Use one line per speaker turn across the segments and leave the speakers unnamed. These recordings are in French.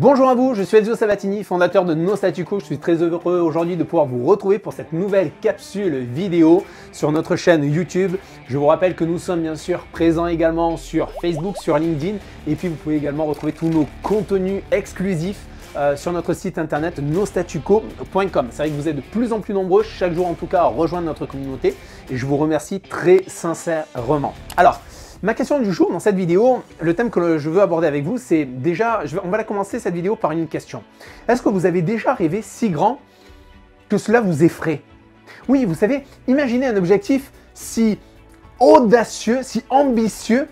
Bonjour à vous, je suis Ezio Sabatini, fondateur de No Statu Quo. Je suis très heureux aujourd'hui de pouvoir vous retrouver pour cette nouvelle capsule vidéo sur notre chaîne YouTube. Je vous rappelle que nous sommes bien sûr présents également sur Facebook, sur LinkedIn et puis vous pouvez également retrouver tous nos contenus exclusifs sur notre site internet nostatuquo.com. C'est vrai que vous êtes de plus en plus nombreux chaque jour en tout cas à rejoindre notre communauté et je vous remercie très sincèrement. Alors, ma question du jour dans cette vidéo, le thème que je veux aborder avec vous, c'est déjà, on va la commencer cette vidéo par une question. Est-ce que vous avez déjà rêvé si grand que cela vous effraie? Oui, vous savez, imaginez un objectif si audacieux, si ambitieux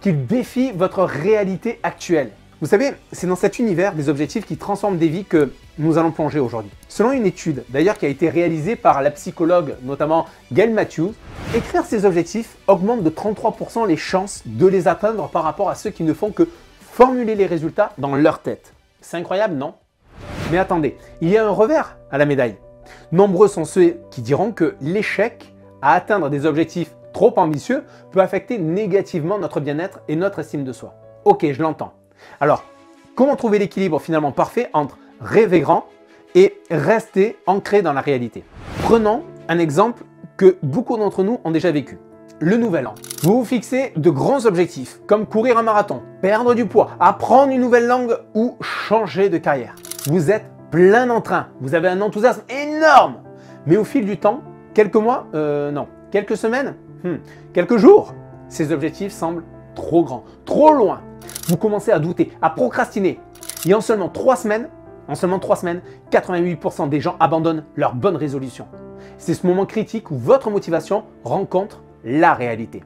qu'il défie votre réalité actuelle. Vous savez, c'est dans cet univers des objectifs qui transforment des vies que nous allons plonger aujourd'hui. Selon une étude, d'ailleurs qui a été réalisée par la psychologue, notamment Gail Matthews, écrire ses objectifs augmente de 33% les chances de les atteindre par rapport à ceux qui ne font que formuler les résultats dans leur tête. C'est incroyable, non? Mais attendez, il y a un revers à la médaille. Nombreux sont ceux qui diront que l'échec à atteindre des objectifs trop ambitieux peut affecter négativement notre bien-être et notre estime de soi. Ok, je l'entends. Alors, comment trouver l'équilibre finalement parfait entre rêver grand et rester ancré dans la réalité? Prenons un exemple que beaucoup d'entre nous ont déjà vécu. Le nouvel an. Vous vous fixez de grands objectifs comme courir un marathon, perdre du poids, apprendre une nouvelle langue ou changer de carrière. Vous êtes plein d'entrain, vous avez un enthousiasme énorme. Mais au fil du temps, quelques mois, non, quelques semaines, quelques jours, ces objectifs semblent trop grands, trop loin. Vous commencez à douter, à procrastiner. Et en seulement 3 semaines, 88% des gens abandonnent leurs bonnes résolutions. C'est ce moment critique où votre motivation rencontre la réalité.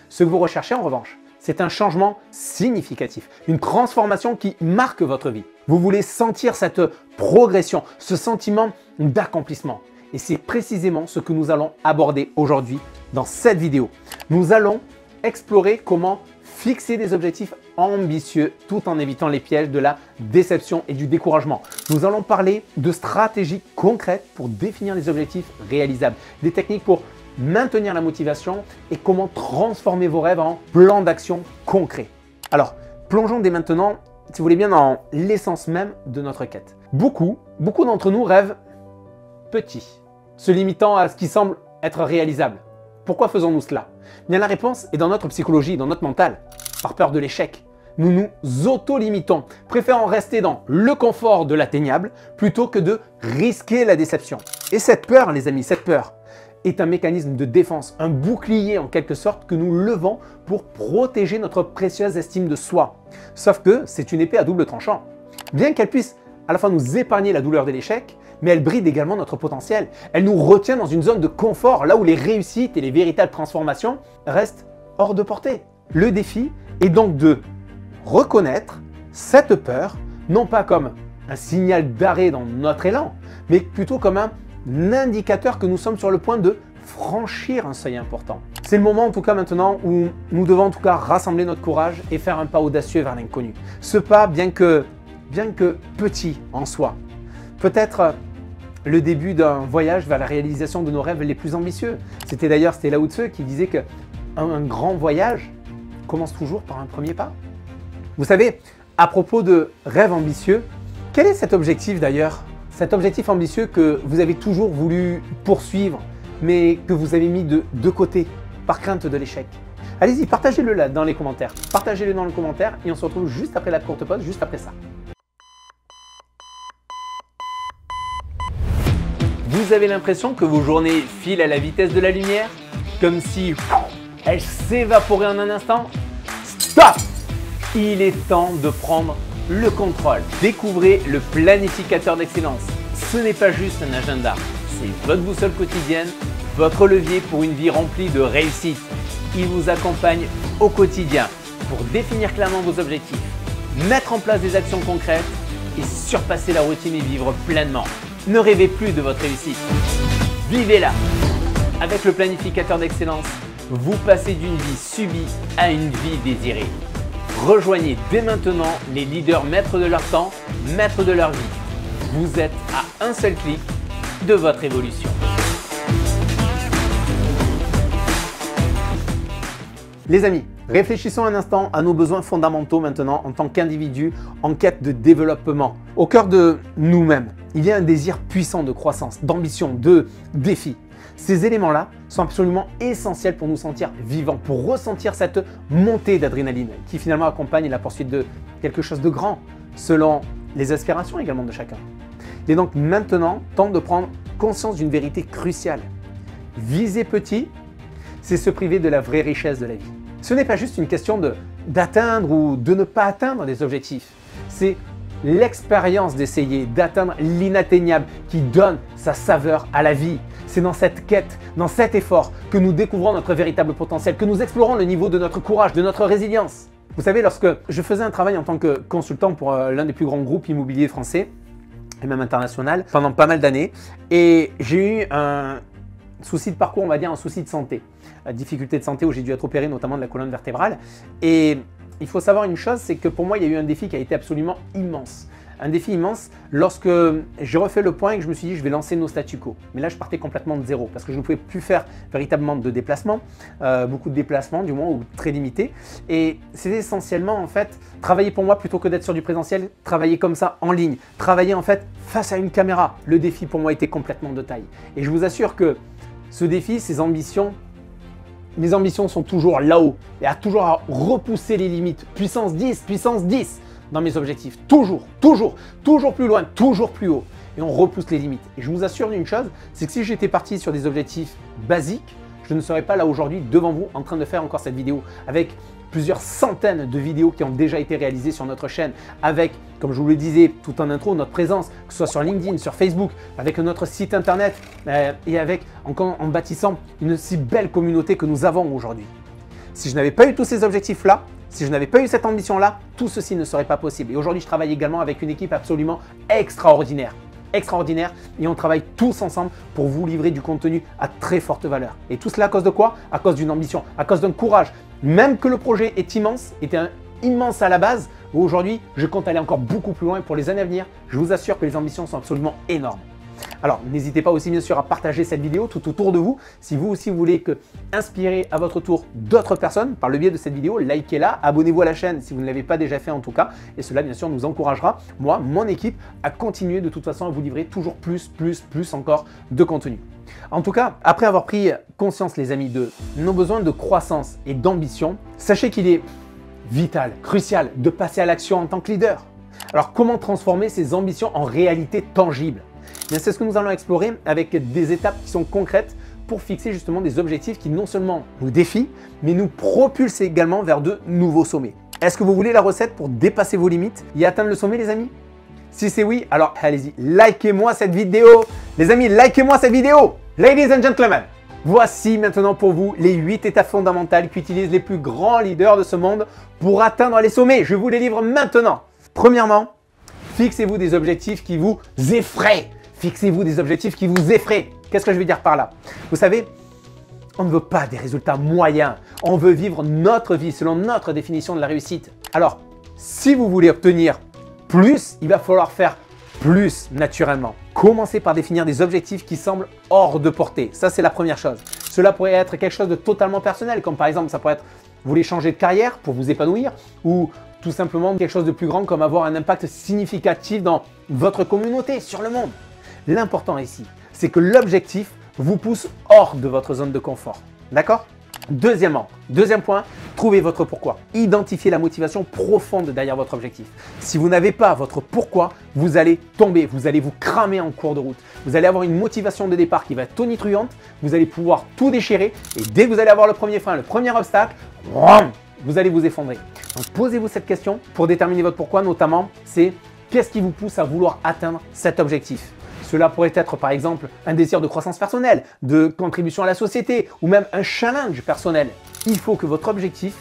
Ce que vous recherchez en revanche, c'est un changement significatif, une transformation qui marque votre vie. Vous voulez sentir cette progression, ce sentiment d'accomplissement. Et c'est précisément ce que nous allons aborder aujourd'hui dans cette vidéo. Nous allons explorer comment fixer des objectifs ambitieux tout en évitant les pièges de la déception et du découragement. Nous allons parler de stratégies concrètes pour définir les objectifs réalisables, des techniques pour maintenir la motivation et comment transformer vos rêves en plans d'action concrets. Alors, plongeons dès maintenant, si vous voulez bien, dans l'essence même de notre quête. Beaucoup d'entre nous rêvent petit, se limitant à ce qui semble être réalisable. Pourquoi faisons-nous cela? Bien, la réponse est dans notre psychologie, dans notre mental. Par peur de l'échec, nous nous auto-limitons, préférant rester dans le confort de l'atteignable plutôt que de risquer la déception. Et cette peur, les amis, cette peur est un mécanisme de défense, un bouclier en quelque sorte que nous levons pour protéger notre précieuse estime de soi. Sauf que c'est une épée à double tranchant. Bien qu'elle puisse à la fois nous épargner la douleur de l'échec, mais elle bride également notre potentiel. Elle nous retient dans une zone de confort, là où les réussites et les véritables transformations restent hors de portée. Le défi est donc de reconnaître cette peur, non pas comme un signal d'arrêt dans notre élan, mais plutôt comme un indicateur que nous sommes sur le point de franchir un seuil important. C'est le moment en tout cas maintenant où nous devons en tout cas rassembler notre courage et faire un pas audacieux vers l'inconnu. Ce pas, bien que petit en soi, peut être le début d'un voyage vers la réalisation de nos rêves les plus ambitieux. C'était Lao Tzu qui disait qu'un grand voyage commence toujours par un premier pas. Vous savez, à propos de rêves ambitieux, quel est cet objectif d'ailleurs? Cet objectif ambitieux que vous avez toujours voulu poursuivre, mais que vous avez mis de côté par crainte de l'échec. Allez-y, partagez-le là dans les commentaires. Partagez-le dans les commentaires et on se retrouve juste après la courte pause, juste après ça. Vous avez l'impression que vos journées filent à la vitesse de la lumière? Comme si elles s'évaporaient en un instant? Stop! Il est temps de prendre le contrôle. Découvrez le planificateur d'excellence. Ce n'est pas juste un agenda, c'est votre boussole quotidienne, votre levier pour une vie remplie de réussite. Il vous accompagne au quotidien pour définir clairement vos objectifs, mettre en place des actions concrètes et surpasser la routine et vivre pleinement. Ne rêvez plus de votre réussite, vivez-la. Avec le planificateur d'excellence, vous passez d'une vie subie à une vie désirée. Rejoignez dès maintenant les leaders maîtres de leur temps, maîtres de leur vie. Vous êtes à un seul clic de votre évolution. Les amis, Réfléchissons un instant à nos besoins fondamentaux maintenant en tant qu'individus en quête de développement. Au cœur de nous-mêmes, il y a un désir puissant de croissance, d'ambition, de défi. Ces éléments-là sont absolument essentiels pour nous sentir vivants, pour ressentir cette montée d'adrénaline qui finalement accompagne la poursuite de quelque chose de grand, selon les aspirations également de chacun. Il est donc maintenant temps de prendre conscience d'une vérité cruciale. Viser petit, c'est se priver de la vraie richesse de la vie. Ce n'est pas juste une question d'atteindre ou de ne pas atteindre des objectifs. C'est l'expérience d'essayer d'atteindre l'inatteignable qui donne sa saveur à la vie. C'est dans cette quête, dans cet effort que nous découvrons notre véritable potentiel, que nous explorons le niveau de notre courage, de notre résilience. Vous savez, lorsque je faisais un travail en tant que consultant pour l'un des plus grands groupes immobiliers français, et même international, pendant pas mal d'années, et j'ai eu un souci de parcours, on va dire un souci de santé, difficulté de santé où j'ai dû être opéré notamment de la colonne vertébrale. Et il faut savoir une chose, c'est que pour moi, il y a eu un défi qui a été absolument immense. Un défi immense lorsque j'ai refait le point et que je me suis dit je vais lancer nos statu quo. Mais là, je partais complètement de zéro parce que je ne pouvais plus faire véritablement de déplacements, beaucoup de déplacements du moins ou très limités. Et c'était essentiellement en fait travailler pour moi plutôt que d'être sur du présentiel, travailler comme ça en ligne, travailler en fait face à une caméra. Le défi pour moi était complètement de taille. Et je vous assure que ce défi, mes ambitions sont toujours là-haut et à toujours à repousser les limites. Puissance 10 dans mes objectifs. Toujours plus loin, toujours plus haut. Et on repousse les limites. Et je vous assure d'une chose, c'est que si j'étais parti sur des objectifs basiques, je ne serais pas là aujourd'hui devant vous en train de faire encore cette vidéo avec plusieurs centaines de vidéos qui ont déjà été réalisées sur notre chaîne, avec, comme je vous le disais tout en intro, notre présence, que ce soit sur LinkedIn, sur Facebook, avec notre site internet et avec en bâtissant une si belle communauté que nous avons aujourd'hui. Si je n'avais pas eu tous ces objectifs-là, si je n'avais pas eu cette ambition-là, tout ceci ne serait pas possible. Et aujourd'hui, je travaille également avec une équipe absolument extraordinaire. Et on travaille tous ensemble pour vous livrer du contenu à très forte valeur. Et tout cela à cause de quoi? À cause d'une ambition, à cause d'un courage. Même que le projet est immense, était immense à la base, aujourd'hui, je compte aller encore beaucoup plus loin pour les années à venir. Je vous assure que les ambitions sont absolument énormes. Alors, n'hésitez pas aussi bien sûr à partager cette vidéo tout autour de vous. Si vous aussi voulez inspirer à votre tour d'autres personnes par le biais de cette vidéo, likez-la, abonnez-vous à la chaîne si vous ne l'avez pas déjà fait en tout cas. Et cela bien sûr nous encouragera, moi, mon équipe, à continuer de toute façon à vous livrer toujours plus encore de contenu. En tout cas, après avoir pris conscience les amis de nos besoins de croissance et d'ambition, sachez qu'il est vital, crucial de passer à l'action en tant que leader. Alors comment transformer ces ambitions en réalité tangible? C'est ce que nous allons explorer avec des étapes qui sont concrètes pour fixer justement des objectifs qui non seulement nous défient, mais nous propulsent également vers de nouveaux sommets. Est-ce que vous voulez la recette pour dépasser vos limites et atteindre le sommet les amis? Si c'est oui, alors allez-y, likez-moi cette vidéo. Les amis, likez-moi cette vidéo. Ladies and gentlemen, voici maintenant pour vous les 8 étapes fondamentales qu'utilisent les plus grands leaders de ce monde pour atteindre les sommets. Je vous les livre maintenant. Premièrement, fixez-vous des objectifs qui vous effraient. Fixez-vous des objectifs qui vous effraient. Qu'est-ce que je veux dire par là? Vous savez, on ne veut pas des résultats moyens. On veut vivre notre vie selon notre définition de la réussite. Alors, si vous voulez obtenir plus, il va falloir faire plus naturellement. Commencez par définir des objectifs qui semblent hors de portée. Ça, c'est la première chose. Cela pourrait être quelque chose de totalement personnel, comme par exemple, ça pourrait être, vous voulez changer de carrière pour vous épanouir ou tout simplement quelque chose de plus grand comme avoir un impact significatif dans votre communauté, sur le monde. L'important ici, c'est que l'objectif vous pousse hors de votre zone de confort. D'accord? Deuxième point, trouvez votre pourquoi. Identifiez la motivation profonde derrière votre objectif. Si vous n'avez pas votre pourquoi, vous allez tomber, vous allez vous cramer en cours de route. Vous allez avoir une motivation de départ qui va être tonitruante, vous allez pouvoir tout déchirer et dès que vous allez avoir le premier frein, le premier obstacle, vous allez vous effondrer. Donc posez-vous cette question pour déterminer votre pourquoi, notamment c'est qu'est-ce qui vous pousse à vouloir atteindre cet objectif? Cela pourrait être par exemple un désir de croissance personnelle, de contribution à la société ou même un challenge personnel. Il faut que votre objectif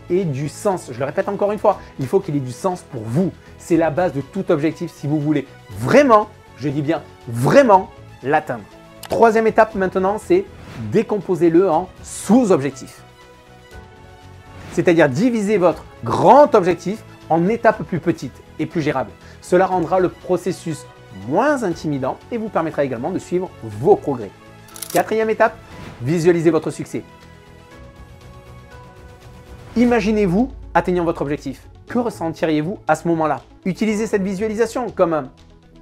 ait du sens. Je le répète encore une fois, il faut qu'il ait du sens pour vous. C'est la base de tout objectif si vous voulez vraiment, je dis bien vraiment, l'atteindre. Troisième étape maintenant, c'est décomposez-le en sous-objectifs. C'est-à-dire diviser votre grand objectif en étapes plus petites et plus gérables. Cela rendra le processus moins intimidant et vous permettra également de suivre vos progrès. Quatrième étape, visualisez votre succès. Imaginez-vous atteignant votre objectif. Que ressentiriez-vous à ce moment-là? Utilisez cette visualisation comme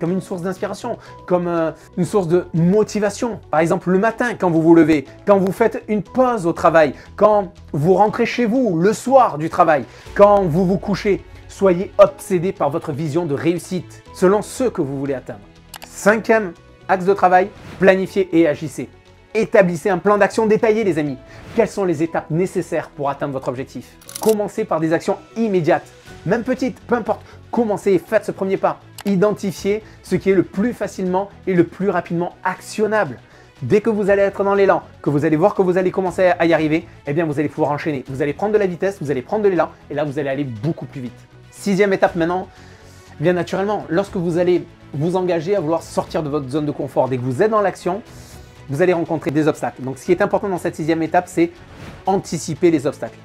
une source d'inspiration, comme une source de motivation. Par exemple, le matin, quand vous vous levez, quand vous faites une pause au travail, quand vous rentrez chez vous, le soir du travail, quand vous vous couchez. Soyez obsédé par votre vision de réussite selon ce que vous voulez atteindre. 5e axe de travail, planifiez et agissez. Établissez un plan d'action détaillé, les amis. Quelles sont les étapes nécessaires pour atteindre votre objectif? Commencez par des actions immédiates, même petites, peu importe. Commencez et faites ce premier pas. Identifiez ce qui est le plus facilement et le plus rapidement actionnable. Dès que vous allez être dans l'élan, que vous allez voir que vous allez commencer à y arriver, eh bien vous allez pouvoir enchaîner. Vous allez prendre de la vitesse, vous allez prendre de l'élan et là vous allez aller beaucoup plus vite. 6e étape maintenant, bien naturellement, lorsque vous allez vous engager à vouloir sortir de votre zone de confort, dès que vous êtes dans l'action, vous allez rencontrer des obstacles. Donc ce qui est important dans cette 6e étape, c'est anticiper les obstacles.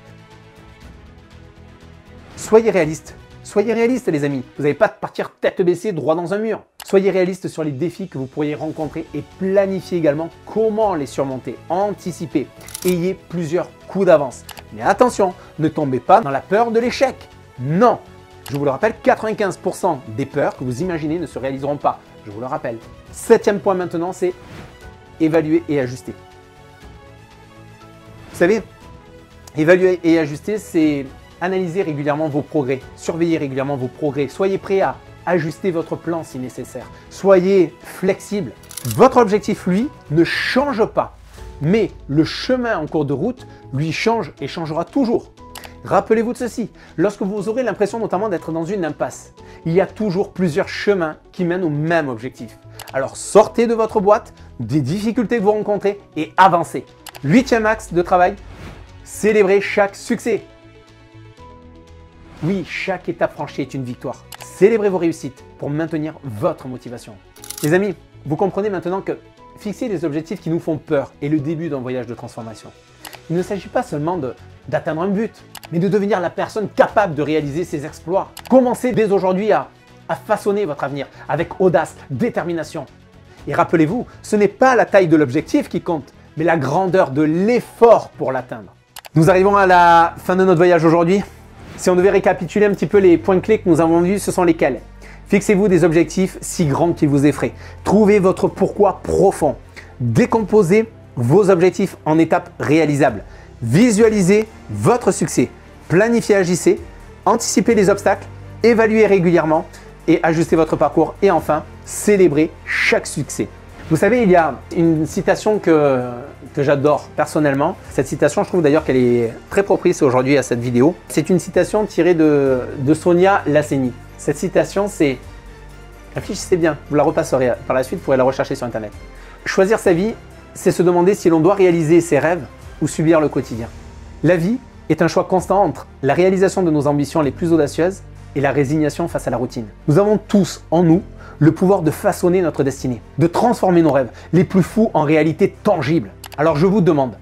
Soyez réaliste. Soyez réaliste les amis. Vous n'allez pas partir tête baissée droit dans un mur. Soyez réaliste sur les défis que vous pourriez rencontrer et planifiez également comment les surmonter. Anticipez. Ayez plusieurs coups d'avance. Mais attention, ne tombez pas dans la peur de l'échec. Non. Je vous le rappelle, 95% des peurs que vous imaginez ne se réaliseront pas. Je vous le rappelle. 7e point maintenant, c'est évaluer et ajuster. Vous savez, évaluer et ajuster, c'est analyser régulièrement vos progrès, surveiller régulièrement vos progrès. Soyez prêt à ajuster votre plan si nécessaire. Soyez flexible. Votre objectif, lui, ne change pas. Mais le chemin en cours de route, lui, change et changera toujours. Rappelez-vous de ceci, lorsque vous aurez l'impression notamment d'être dans une impasse, il y a toujours plusieurs chemins qui mènent au même objectif. Alors sortez de votre boîte, des difficultés que vous rencontrez et avancez. 8e axe de travail, célébrez chaque succès. Oui, chaque étape franchie est une victoire. Célébrez vos réussites pour maintenir votre motivation. Les amis, vous comprenez maintenant que fixer des objectifs qui nous font peur est le début d'un voyage de transformation. Il ne s'agit pas seulement d'atteindre un but, mais de devenir la personne capable de réaliser ses exploits. Commencez dès aujourd'hui à façonner votre avenir avec audace, détermination. Et rappelez-vous, ce n'est pas la taille de l'objectif qui compte, mais la grandeur de l'effort pour l'atteindre. Nous arrivons à la fin de notre voyage aujourd'hui. Si on devait récapituler un petit peu les points clés que nous avons vus, ce sont lesquels? Fixez-vous des objectifs si grands qu'ils vous effraient. Trouvez votre pourquoi profond. Décomposez vos objectifs en étapes réalisables. Visualisez votre succès. Planifiez, agissez. Anticipez les obstacles. Évaluez régulièrement et ajustez votre parcours. Et enfin, célébrez chaque succès. Vous savez, il y a une citation que j'adore personnellement. Cette citation, je trouve d'ailleurs qu'elle est très propice aujourd'hui à cette vidéo. C'est une citation tirée de Sonia Lasseni. Cette citation, c'est, réfléchissez bien, vous la repasserez par la suite, vous pourrez la rechercher sur Internet. Choisir sa vie, c'est se demander si l'on doit réaliser ses rêves ou subir le quotidien. La vie est un choix constant entre la réalisation de nos ambitions les plus audacieuses et la résignation face à la routine. Nous avons tous en nous le pouvoir de façonner notre destinée, de transformer nos rêves les plus fous en réalité tangible. Alors je vous demande,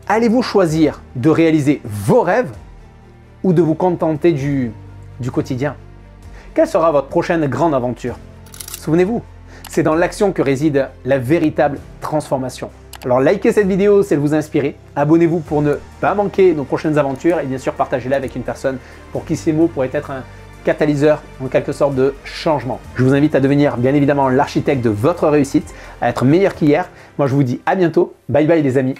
allez-vous choisir de réaliser vos rêves ou de vous contenter du quotidien? Quelle sera votre prochaine grande aventure? Souvenez-vous, c'est dans l'action que réside la véritable transformation. Alors likez cette vidéo si elle vous a inspiré, abonnez-vous pour ne pas manquer nos prochaines aventures et bien sûr partagez-la avec une personne pour qui ces mots pourraient être un catalyseur en quelque sorte de changement. Je vous invite à devenir bien évidemment l'architecte de votre réussite, à être meilleur qu'hier. Moi je vous dis à bientôt, bye bye les amis.